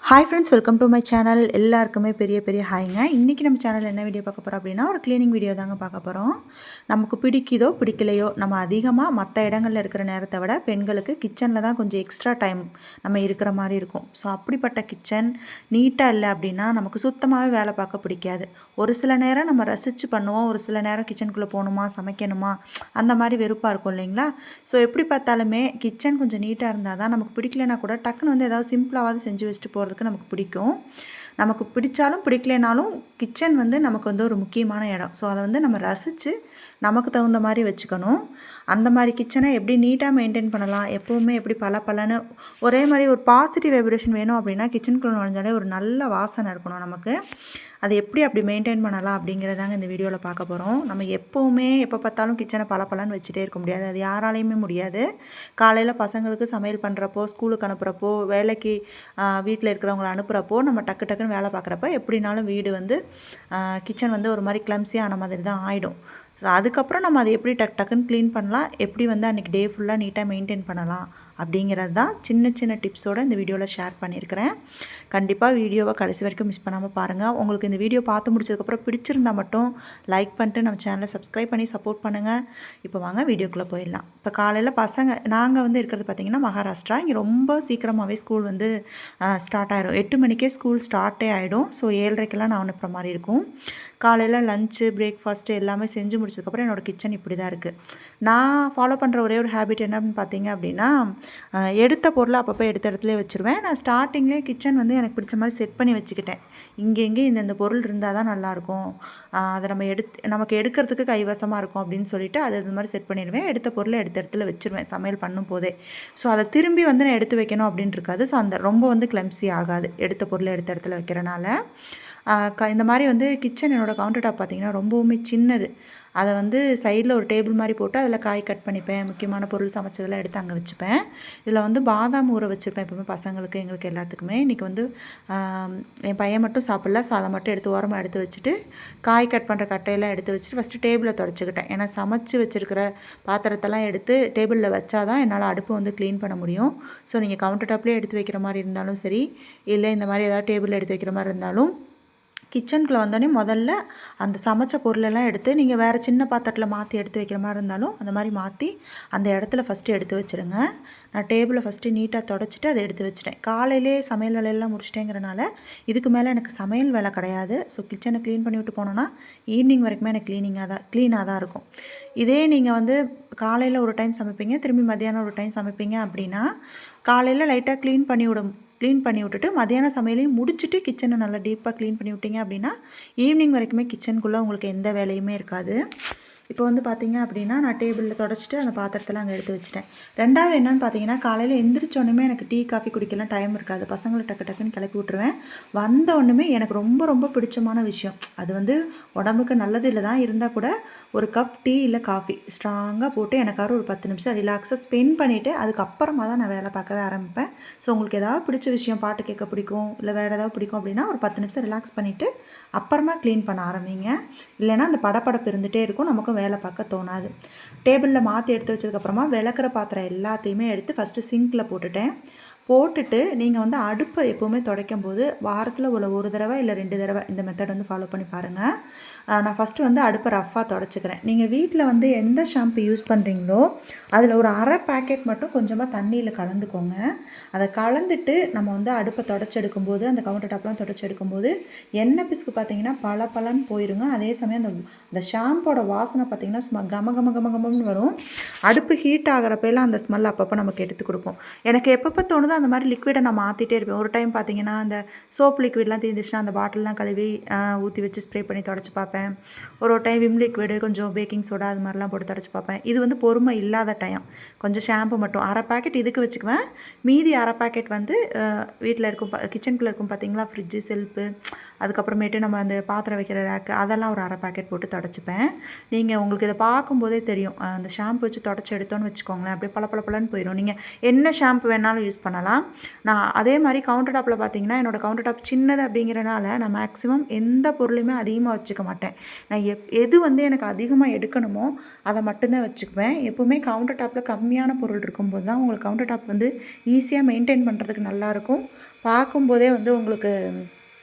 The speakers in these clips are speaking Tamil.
Hi friends, welcome to my channel. எல்லாருக்குமே பெரிய பெரிய ஹாய்ங்க. இன்றைக்கி நம்ம சேனல் என்ன வீடியோ பார்க்க போகிறோம் அப்படின்னா, ஒரு க்ளீனிங் வீடியோ தாங்க பார்க்க போகிறோம். நமக்கு பிடிக்குதோ பிடிக்கலையோ, நம்ம அதிகமாக மற்ற இடங்களில் இருக்கிற நேரத்தை விட பெண்களுக்கு கிச்சனில் தான் கொஞ்சம் எக்ஸ்ட்ரா டைம் நம்ம இருக்கிற மாதிரி இருக்கும். ஸோ அப்படிப்பட்ட கிச்சன் நீட்டாக இல்லை அப்படின்னா நமக்கு சுத்தமாகவே வேலை பார்க்க பிடிக்காது. ஒரு சில நேரம் நம்ம ரசித்து பண்ணுவோம், ஒரு சில நேரம் கிச்சனுக்குள்ளே போகணுமா சமைக்கணுமா அந்த மாதிரி வெறுப்பாக இருக்கும் இல்லைங்களா? ஸோ எப்படி பார்த்தாலுமே கிச்சன் கொஞ்சம் நீட்டாக இருந்தால் தான் நமக்கு பிடிக்கலனா கூட டக்குன்னு வந்து ஏதாவது சிம்பிளாவது செஞ்சு வச்சுட்டு போகிறதுக்கு நமக்கு பிடிக்கும். நமக்கு பிடிச்சாலும் பிடிக்கலைனாலும் கிச்சன் வந்து நமக்கு வந்து ஒரு முக்கியமான இடம். ஸோ அதை வந்து நம்ம ரசித்து நமக்கு தகுந்த மாதிரி வச்சுக்கணும். அந்த மாதிரி கிச்சனை எப்படி நீட்டாக மெயின்டைன் பண்ணலாம், எப்போவுமே எப்படி பளபளன்னு ஒரே மாதிரி ஒரு பாசிட்டிவ் வைப்ரேஷன் வேணும் அப்படின்னா கிச்சனுக்குள்ளே நுழைஞ்சாலே ஒரு நல்ல வாசனை இருக்கணும் நமக்கு. அது எப்படி அப்படி மெயின்டைன் பண்ணலாம் அப்படிங்கிறதாங்க இந்த வீடியோவில் பார்க்க போகிறோம். நம்ம எப்போவுமே எப்போ பார்த்தாலும் கிச்சனை பளபளன்னு வச்சுட்டே இருக்க முடியாது, அது யாராலையுமே முடியாது. காலையில் பசங்களுக்கு சமையல் பண்ணுறப்போ, ஸ்கூலுக்கு அனுப்புகிறப்போ, வேலைக்கு வீட்டில் இருக்கிறவங்கள அனுப்புகிறப்போ, நம்ம டக்கு டக்குன்னு வேலை பார்க்குறப்ப எப்படினாலும் வீடு வந்து கிச்சன் வந்து ஒரு மாதிரி கிளம்ஸியான மாதிரி தான் ஆகிடும். ஸோ அதுக்கப்புறம் நம்ம அதை எப்படி டக்குன்னு க்ளீன் பண்ணலாம், எப்படி வந்து அன்றைக்கி டே ஃபுல்லாக நீட்டாக மெயின்டைன் பண்ணலாம் அப்படிங்கிறது தான் சின்ன சின்ன டிப்ஸோடு இந்த வீடியோவில் ஷேர் பண்ணியிருக்கிறேன். கண்டிப்பாக வீடியோவை கடைசி வரைக்கும் மிஸ் பண்ணாமல் பாருங்கள். உங்களுக்கு இந்த வீடியோ பார்த்து முடிச்சதுக்கப்புறம் பிடிச்சிருந்தால் மட்டும் லைக் பண்ணிட்டு நம்ம சேனலை சப்ஸ்கிரைப் பண்ணி சப்போர்ட் பண்ணுங்கள். இப்போ வாங்க வீடியோக்குள்ளே போயிடலாம். இப்போ காலையில் நாங்கள் வந்து இருக்கிறது பார்த்திங்கன்னா மகாராஷ்டிரா. இங்கே ரொம்ப சீக்கிரமாகவே ஸ்கூல் வந்து ஸ்டார்ட் ஆகிடும். 8 மணிக்கே ஸ்கூல் ஸ்டார்ட்டே ஆகிடும். ஸோ 7:30க்கெல்லாம் நான் அனுப்புகிற மாதிரி இருக்கும். காலையில் லஞ்சு பிரேக்ஃபாஸ்ட்டு எல்லாமே செஞ்சு முடிச்சதுக்கப்புறம் என்னோடய கிச்சன் இப்படி தான் இருக்குது. நான் ஃபாலோ பண்ணுற ஒரே ஒரு ஹேபிட் என்ன அப்படின்னு பார்த்தீங்க அப்படின்னா, எடுத்த பொருளை அப்பப்போ எடுத்த இடத்துலேயே வச்சுருவேன். நான் ஸ்டார்டிங்லேயே கிச்சன் வந்து எனக்கு பிடிச்ச மாதிரி செட் பண்ணி வச்சுக்கிட்டேன். இங்கே இந்த பொருள் இருந்தால் தான் நல்லாயிருக்கும், அதை நம்ம நமக்கு எடுக்கிறதுக்கு கைவசமாக இருக்கும் அப்படின்னு சொல்லிட்டு அது மாதிரி செட் பண்ணிடுவேன். எடுத்த பொருளை எடுத்த இடத்துல வச்சுருவேன் சமையல் பண்ணும் போதே. ஸோ அதை திரும்பி வந்து நான் எடுத்து வைக்கணும் அப்படின்னு இருக்காது. ஸோ அந்த ரொம்ப வந்து கிளம்ஸி ஆகாது எடுத்த பொருளை எடுத்த இடத்துல வைக்கிறனால. இந்த மாதிரி வந்து கிச்சன் என்னோடய கவுண்டர் டாப் பார்த்திங்கன்னா ரொம்பவுமே சின்னது. அதை வந்து சைடில் ஒரு டேபிள் மாதிரி போட்டு அதில் காய் கட் பண்ணிப்பேன், முக்கியமான பொருள் சமைச்சதெல்லாம் எடுத்து அங்கே வச்சுப்பேன். இதில் வந்து பாதாம் ஊற வச்சுருப்பேன் எப்பவுமே பசங்களுக்கு எங்களுக்கு எல்லாத்துக்குமே. இன்றைக்கி வந்து என் பையன் மட்டும் சாப்பிடல, ஸோ அதை மட்டும் எடுத்து ஓரமாக எடுத்து வச்சுட்டு காய் கட் பண்ணுற கட்டையெல்லாம் எடுத்து வச்சுட்டு ஃபஸ்ட்டு டேபிளை தொடச்சிக்கிட்டேன். ஏன்னா சமைச்சு வச்சுருக்கிற பாத்திரத்தெல்லாம் எடுத்து டேபிளில் வச்சா தான் என்னால் அடுப்பு வந்து க்ளீன் பண்ண முடியும். ஸோ நீங்கள் கவுண்டர் டாப்லேயே எடுத்து வைக்கிற மாதிரி இருந்தாலும் சரி, இல்லை இந்த மாதிரி ஏதாவது டேபிளில் எடுத்து வைக்கிற மாதிரி இருந்தாலும் கிச்சனுக்குள்ளே வந்தோடனே முதல்ல அந்த சமைச்ச பொருளெல்லாம் எடுத்து நீங்கள் வேறு சின்ன பாத்திரத்தில் மாற்றி எடுத்து வைக்கிற மாதிரி இருந்தாலும் அந்த மாதிரி மாற்றி அந்த இடத்துல ஃபஸ்ட்டு எடுத்து வச்சுருங்க. நான் டேபிளை ஃபஸ்ட்டு நீட்டாக தொடச்சிட்டு அதை எடுத்து வச்சுட்டேன். காலையிலே சமையல் வேலையெல்லாம் முடிச்சிட்டேங்கிறனால இதுக்கு மேலே எனக்கு சமையல் வேலை கிடையாது. ஸோ கிச்சனை க்ளீன் பண்ணி விட்டு போனோன்னா ஈவினிங் வரைக்குமே எனக்கு க்ளீனாக தான் இருக்கும். இதே நீங்கள் வந்து காலையில் ஒரு டைம் சமைப்பீங்க, திரும்பி மத்தியானம் ஒரு டைம் சமைப்பீங்க அப்படின்னா காலையில் லைட்டாக க்ளீன் பண்ணி விட்டுட்டு மதியானம் சமையலையும் முடிச்சுட்டு கிச்சனை நல்லா டீப்பாக க்ளீன் பண்ணி விட்டிங்க அப்படின்னா ஈவினிங் வரைக்குமே கிச்சனுக்குள்ளே உங்களுக்கு எந்த வேலையுமே இருக்காது. இப்போ வந்து பார்த்திங்க அப்படின்னா நான் டேபிளில் தொடச்சிட்டு அந்த பாத்திரத்தில் அங்கே எடுத்து வச்சுட்டேன். ரெண்டாவது என்னென்னு பார்த்தீங்கன்னா, காலையில் எந்திரிச்சோன்னுமே எனக்கு டீ காஃபி குடிக்கலாம் டைம் இருக்காது. பசங்களை டக்குன்னு கிளப்பி விட்ருவேன். வந்த ஒன்றுமே எனக்கு ரொம்ப ரொம்ப பிடிச்சமான விஷயம், அது வந்து உடம்புக்கு நல்லது இல்லை தான் இருந்தால் கூட ஒரு கப் டீ இல்லை காஃபி ஸ்ட்ராங்காக போட்டு எனக்காவது ஒரு 10 நிமிஷம் ரிலாக்ஸாக ஸ்பெண்ட் பண்ணிவிட்டு அதுக்கப்புறமா தான் நான் வேலை பார்க்கவே ஆரம்பிப்பேன். ஸோ உங்களுக்கு ஏதாவது பிடிச்ச விஷயம், பாட்டு கேட்க பிடிக்கும் இல்லை வேறு ஏதாவது பிடிக்கும் அப்படின்னா ஒரு 10 நிமிஷம் ரிலாக்ஸ் பண்ணிவிட்டு அப்புறமா க்ளீன் பண்ண ஆரம்பிங்க. இல்லைன்னா அந்த படப்படப்பு இருந்துகிட்டே இருக்கும், நமக்கு வேலை பார்க்க தோணாது. டேபிளில் மாற்றி எடுத்து வச்சதுக்கப்புறமா விளக்குற பாத்திரம் எல்லாத்தையுமே எடுத்து ஃபஸ்ட்டு சிங்கில் போட்டுட்டு நீங்கள் வந்து அடுப்பை எப்போவுமே துடைக்கும் போது வாரத்தில் ஒரு தடவை இல்லை 2 தடவை இந்த மெத்தட் வந்து ஃபாலோ பண்ணி பாருங்கள். நான் ஃபஸ்ட்டு வந்து அடுப்பை ரஃப்பாக துடைச்சிக்கிறேன். நீங்கள் வீட்டில் வந்து எந்த ஷாம்பு யூஸ் பண்ணுறீங்களோ அதில் ஒரு அரை பேக்கெட் மட்டும் கொஞ்சமாக தண்ணியில் கலந்துக்கோங்க. அதை கலந்துட்டு நம்ம வந்து அடுப்பை துடைச்சி எடுக்கும்போது, அந்த கவுண்டர் டாப்லாம் துடைச்சி எடுக்கும்போது எண்ணெய் பிசுக்கு பார்த்திங்கன்னா பலன்னு போயிருங்க. அதே சமயம் அந்த ஷாம்போட வாசனை பார்த்திங்கன்னா சும்மா கமன்னு வரும். அடுப்பு ஹீட் ஆகிறப்பெல்லாம் அந்த ஸ்மெல் அப்பப்போ நமக்கு எடுத்து கொடுக்கும். எனக்கு எப்பப்போ தோணுதோ அந்த மாதிரி லிக்விடை நான் மாற்றிட்டே இருப்பேன். ஒரு டைம் பார்த்திங்கன்னா அந்த சோப் லிக்விட்லாம் தீர்ந்துச்சுன்னா அந்த பாட்டில்லாம் கழுவி ஊற்றி வச்சு ஸ்ப்ரே பண்ணி தொடச்சி பார்ப்பேன். ஒரு டைம் விம் லிக்விடு, கொஞ்சம் பேக்கிங் சோடா அது மாதிரிலாம் போட்டு தொடச்சி பார்ப்பேன். இது வந்து பொறுமை இல்லாத டைம். கொஞ்சம் ஷாம்பு மட்டும் அரை பேக்கெட் இதுக்கு வச்சுக்குவேன். மீதி அரை பேக்கெட் வந்து வீட்டில் இருக்கும் கிச்சனுக்குள்ளே இருக்கும் பார்த்திங்களா, ஃப்ரிட்ஜு, செல்ஃபு, அதுக்கப்புறமேட்டு நம்ம அந்த பாத்திரம் வைக்கிற ரேக்கு, அதெல்லாம் ஒரு அரை பேக்கெட் போட்டு தொடச்சிப்பேன். நீங்கள் உங்களுக்கு இதை பார்க்கும்போதே தெரியும். அந்த ஷாம்பு வச்சு தொடச்சி எடுத்தோன்னு வச்சுக்கோங்களேன், அப்படியே பளபளன்னு போயிடும். நீங்கள் என்ன ஷாம்பு வேணாலும் யூஸ் பண்ணலாம். பண்ணலாம். நான் அதே மாதிரி கவுண்டர் டாப்பில் பார்த்தீங்கன்னா என்னோடய கவுண்டர் டாப் சின்னது அப்படிங்கிறனால நான் மேக்ஸிமம் எந்த பொருளையுமே அதிகமாக வச்சுக்க மாட்டேன். நான் எது வந்து எனக்கு அதிகமாக எடுக்கணுமோ அதை மட்டும்தான் வச்சுக்குவேன். எப்போவுமே கவுண்டர் டாப்பில் கம்மியான பொருள் இருக்கும்போது தான் உங்களுக்கு கவுண்டர் டாப் வந்து ஈஸியாக மெயின்டைன் பண்ணுறதுக்கு நல்லாயிருக்கும். பார்க்கும்போதே வந்து உங்களுக்கு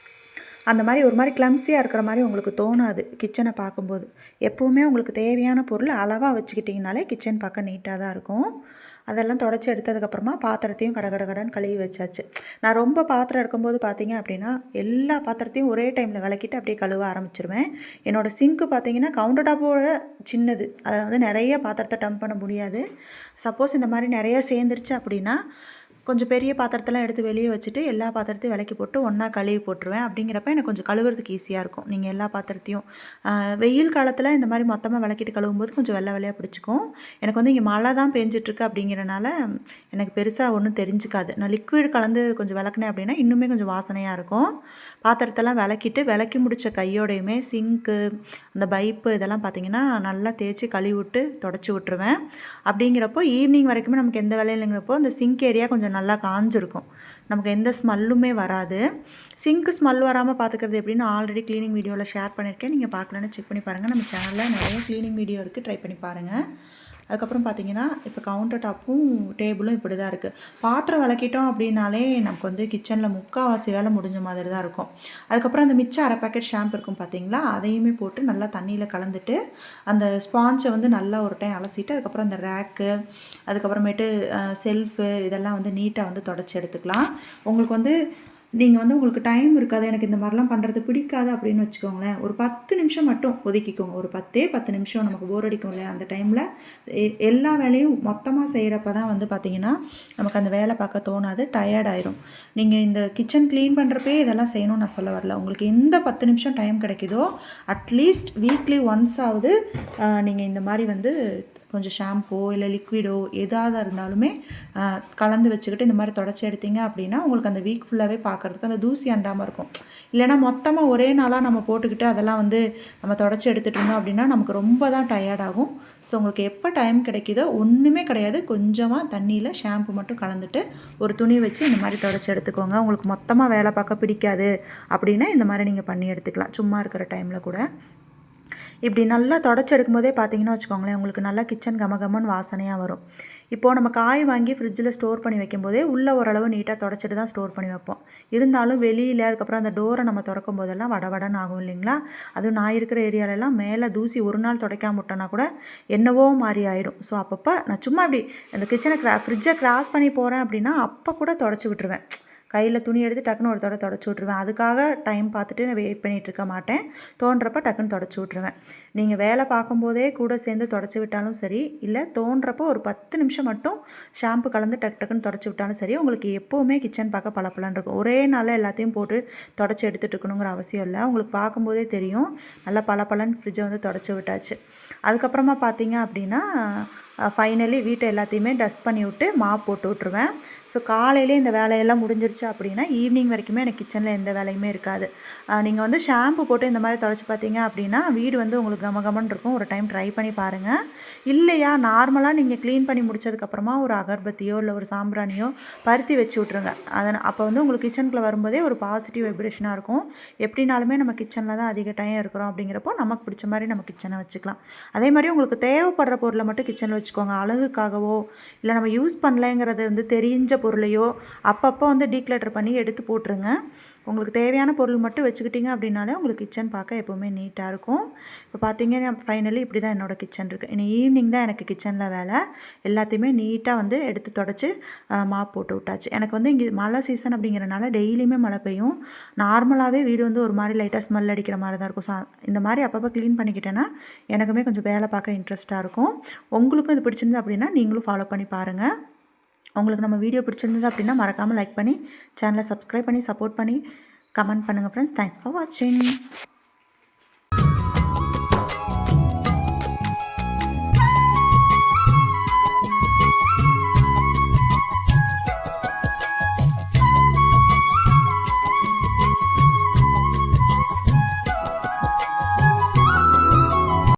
அந்த மாதிரி ஒரு மாதிரி கிளம்ஸியாக இருக்கிற மாதிரி உங்களுக்கு தோணாது கிச்சனை பார்க்கும்போது. எப்போவுமே உங்களுக்கு தேவையான பொருள் அளவாக வச்சுக்கிட்டிங்கனாலே கிச்சன் பார்க்க நீட்டாக தான் இருக்கும். அதெல்லாம் தொடச்சி எடுத்ததுக்கப்புறமா பாத்திரத்தையும் கடன்னு கழுவி வச்சாச்சு. நான் ரொம்ப பாத்திரம் இருக்கும்போது பார்த்தீங்க அப்படின்னா எல்லா பாத்திரத்தையும் ஒரே டைமில் விளக்கிட்டு அப்படியே கழுவ ஆரம்பிச்சிருவேன். என்னோடய சிங்க்கு பார்த்தீங்கன்னா கவுண்டர் டாப்போட சின்னது. அதை வந்து நிறைய பாத்திரத்தை டம்ப் பண்ண முடியாது. சப்போஸ் இந்த மாதிரி நிறைய சேர்ந்துருச்சு அப்படின்னா கொஞ்சம் பெரிய பாத்திரத்தெல்லாம் எடுத்து வெளியே வச்சுட்டு எல்லா பாத்திரத்தையும் விளக்கி போட்டு ஒன்றா கழுவி போட்டுருவேன். அப்படிங்கிறப்ப எனக்கு கொஞ்சம் கழுவுறதுக்கு ஈஸியாக இருக்கும். நீங்கள் எல்லா பாத்திரத்தையும் வெயில் காலத்தில் இந்த மாதிரி மொத்தமாக விளக்கிட்டு கழுவும்போது கொஞ்சம் வெள்ளையாக பிடிச்சிக்கும். எனக்கு வந்து இங்கே மழை தான் பெஞ்சிட்ருக்கு அப்படிங்கிறனால எனக்கு பெருசாக ஒன்றும் தெரிஞ்சுக்காது. நான் லிக்விட் கலந்து கொஞ்சம் விளக்குனேன் அப்படின்னா இன்னுமே கொஞ்சம் வாசனையாக இருக்கும். பாத்திரத்தெல்லாம் விளக்கி முடித்த கையோடையுமே சிங்க்கு அந்த பைப்பு இதெல்லாம் பார்த்திங்கன்னா நல்லா தேய்ச்சி கழுவி விட்டு தொடச்சி விட்டுருவேன். அப்படிங்கிறப்போ ஈவினிங் வரைக்குமே நமக்கு எந்த வேலையும் இல்லைங்கிறப்போ அந்த சிங்க் ஏரியா கொஞ்சம் நல்லா காஞ்சிருக்கும். நமக்கு எந்த ஸ்மெல்லுமே வராது. சிங்க்கு ஸ்மெல் வராமல் பார்த்துக்கிறது எப்படின்னு ஆல்ரெடி க்ளீனிங் வீடியோவில் ஷேர் பண்ணியிருக்கேன். நீங்கள் பார்க்கலன்னு செக் பண்ணி பாருங்கள். நம்ம சேனலில் நிறைய க்ளீனிங் வீடியோ இருக்குது, ட்ரை பண்ணி பாருங்கள். அதுக்கப்புறம் பார்த்திங்கன்னா இப்போ கவுண்டர் டாப்பும் டேபிளும் இப்படி தான் இருக்குது. பாத்திரம் விளக்கிட்டோம் அப்படின்னாலே நமக்கு வந்து கிச்சனில் முக்கால்வாசி வேலை முடிஞ்ச மாதிரி தான் இருக்கும். அதுக்கப்புறம் அந்த மிச்சம் அரை பேக்கெட் ஷாம்பு இருக்கும் பார்த்திங்களா, அதையுமே போட்டு நல்லா தண்ணியில் கலந்துட்டு அந்த ஸ்பாஞ்சை வந்து நல்லா ஒரு டைம் அலசிட்டு அதுக்கப்புறம் அந்த ரேக்கு அதுக்கப்புறமேட்டு செல்ஃபு இதெல்லாம் வந்து நீட்டாக வந்து தொடச்சி எடுத்துக்கலாம். உங்களுக்கு வந்து நீங்கள் வந்து உங்களுக்கு டைம் இருக்காது, எனக்கு இந்த மாதிரிலாம் பண்ணுறது பிடிக்காது அப்படின்னு வச்சுக்கோங்களேன், ஒரு 10 நிமிஷம் மட்டும் ஒதுக்கிக்கோங்க. ஒரு 10 நிமிஷம் நமக்கு போர் அடிக்கும் இல்லையா, அந்த டைமில் எல்லா வேலையும் மொத்தமாக செய்கிறப்ப தான் வந்து பார்த்திங்கன்னா நமக்கு அந்த வேலை பார்க்க தோணாது, டயர்ட் ஆயிரும். நீங்கள் இந்த கிச்சன் க்ளீன் பண்ணுறப்பே இதெல்லாம் செய்யணும்னு நான் சொல்ல வரல. உங்களுக்கு எந்த 10 நிமிஷம் டைம் கிடைக்குதோ அட்லீஸ்ட் வீக்லி ஒன்ஸ் ஆகுது நீங்கள் இந்த மாதிரி வந்து கொஞ்சம் ஷாம்போ இல்லை லிக்விடோ எதாவது இருந்தாலுமே கலந்து வச்சுக்கிட்டு இந்த மாதிரி தொடச்சி எடுத்தீங்க அப்படின்னா உங்களுக்கு அந்த வீக் ஃபுல்லாகவே பார்க்குறதுக்கு அந்த தூசி அண்டாமல் இருக்கும். இல்லைனா மொத்தமாக ஒரே நாளாக நம்ம போட்டுக்கிட்டு அதெல்லாம் வந்து நம்ம தொடச்சி எடுத்துகிட்டு இருந்தோம் அப்படின்னா நமக்கு ரொம்ப தான் டயர்ட் ஆகும். ஸோ உங்களுக்கு எப்போ டைம் கிடைக்குதோ ஒன்றுமே கிடையாது, கொஞ்சமாக தண்ணியில் ஷாம்பு மட்டும் கலந்துட்டு ஒரு துணி வச்சு இந்த மாதிரி தொடச்சி எடுத்துக்கோங்க. உங்களுக்கு மொத்தமாக வேலை பார்க்க பிடிக்காது அப்படின்னா இந்த மாதிரி நீங்கள் பண்ணி எடுத்துக்கலாம் சும்மா இருக்கிற டைமில் கூட. இப்படி நல்லா தொடச்சி எடுக்கும்போதே பார்த்தீங்கன்னா வச்சுக்கோங்களேன், உங்களுக்கு நல்லா கிச்சன் கமகமன்னு வாசனையாக வரும். இப்போது நம்ம காய் வாங்கி ஃப்ரிட்ஜில் ஸ்டோர் பண்ணி வைக்கும்போதே உள்ளே ஓரளவு நீட்டாக தொடச்சிட்டு தான் ஸ்டோர் பண்ணி வைப்போம். இருந்தாலும் வெளியில் அதுக்கப்புறம் அந்த டோரை நம்ம திறக்கும் போதெல்லாம் வடவடன்னு ஆகும் இல்லைங்களா. அதுவும் நான் இருக்கிற ஏரியாலெல்லாம் மேலே தூசி ஒரு நாள் துடைக்காம விட்டோன்னா கூட என்னவோ மாதிரி ஆகிடும். ஸோ அப்பப்போ நான் சும்மா இப்படி அந்த ஃப்ரிட்ஜை கிராஸ் பண்ணி போகிறேன் அப்படின்னா அப்போ கூட தொடச்சி விட்டுருவேன். கையில் துணி எடுத்து டக்குன்னு ஒரு தடவை தொடச்சி விட்ருவேன். அதுக்காக டைம் பார்த்துட்டு நான் வெயிட் பண்ணிகிட்ருக்க மாட்டேன். தோன்றப்போ டக்குன்னு தொடச்சி விட்ருவேன். நீங்கள் வேலை பார்க்கும்போதே கூட சேர்ந்து தொடச்சி விட்டாலும் சரி, இல்லை தோன்றப்போ ஒரு 10 நிமிஷம் மட்டும் ஷாம்பு கலந்து டக்குன்னு தொடச்சி விட்டாலும் சரி, உங்களுக்கு எப்போவுமே கிச்சன் பார்க்க பளபளன்னு இருக்கும். ஒரே நாளில் எல்லாத்தையும் போட்டு தொடச்சி எடுத்துகிட்டு இருக்கணுங்கிற அவசியம் இல்லை. உங்களுக்கு பார்க்கும்போதே தெரியும் நல்லா பளபளன்னு ஃப்ரிட்ஜை வந்து தொடச்சி விட்டாச்சு. அதுக்கப்புறமா பார்த்தீங்க அப்படின்னா ஃபைனலி வீட்டை எல்லாத்தையுமே டஸ்ட் பண்ணி விட்டு மாப் போட்டு விட்ருவேன். ஸோ காலையிலே இந்த வேலையெல்லாம் முடிஞ்சிருச்சு அப்படின்னா ஈவினிங் வரைக்குமே எனக்கு கிச்சனில் எந்த வேலையுமே இருக்காது. நீங்கள் வந்து ஷாம்பு போட்டு இந்த மாதிரி தொடச்சி பார்த்தீங்க அப்படின்னா வீடு வந்து உங்களுக்கு கமகமன்னு இருக்கும். ஒரு டைம் ட்ரை பண்ணி பாருங்கள். இல்லையா நார்மலாக நீங்கள் க்ளீன் பண்ணி முடிச்சதுக்கப்புறமா ஒரு அகர்பத்தியோ இல்லை ஒரு சாம்பிராணியோ பருத்தி வச்சு விட்ருங்க. அப்போ வந்து உங்களுக்கு கிச்சனுக்குள்ளே வரும்போதே ஒரு பாசிட்டிவ் வைப்ரேஷனாக இருக்கும். எப்படினாலுமே நம்ம கிச்சனில் தான் அதிக டைம் இருக்கிறோம் அப்படிங்கிறப்போ நமக்கு பிடிச்ச மாதிரி நம்ம கிச்சனை வச்சுக்கலாம். அதே மாதிரி உங்களுக்கு தேவைப்படுற பொருளை மட்டும் கிச்சனில் வச்சுக்கோங்க. அழகுக்காகவோ இல்லை நம்ம யூஸ் பண்ணலைங்கிறது வந்து தெரிஞ்ச பொருளையோ அப்பப்போ வந்து டீக்ளட்டர் பண்ணி எடுத்து போட்டுருங்க. உங்களுக்கு தேவையான பொருள் மட்டும் வச்சுக்கிட்டிங்க அப்படின்னாலே உங்களுக்கு கிச்சன் பார்க்க எப்போவுமே நீட்டாக இருக்கும். இப்போ பார்த்தீங்கன்னா ஃபைனலி இப்படி தான் என்னோடய கிச்சன் இருக்குது. இனி ஈவினிங் தான் எனக்கு கிச்சனில் வேலை. எல்லாத்தையுமே நீட்டாக வந்து எடுத்து தொடச்சி மாப் போட்டு விட்டாச்சு. எனக்கு வந்து இங்கே மழை சீசன் அப்படிங்கிறனால டெய்லியுமே மழை பெய்யும். நார்மலாகவே வீடு வந்து ஒரு மாதிரி லைட்டாக ஸ்மெல் அடிக்கிற மாதிரி தான் இருக்கும். ஸோ இந்த மாதிரி அப்பப்போ க்ளீன் பண்ணிக்கிட்டேன்னா எனக்குமே கொஞ்சம் வேலை பார்க்க இன்ட்ரெஸ்ட்டாக இருக்கும். உங்களுக்கும் இது பிடிச்சிருந்து அப்படின்னா நீங்களும் ஃபாலோ பண்ணி பாருங்கள். உங்களுக்கு நம்ம வீடியோ பிடிச்சிருந்தது அப்படின்னா மறக்காமல் லைக் பண்ணி சேனலை சப்ஸ்கிரைப் பண்ணி சப்போர்ட் பண்ணி கமெண்ட் பண்ணுங்கள் ஃப்ரெண்ட்ஸ். தேங்க்ஸ் ஃபார் வாட்சிங்.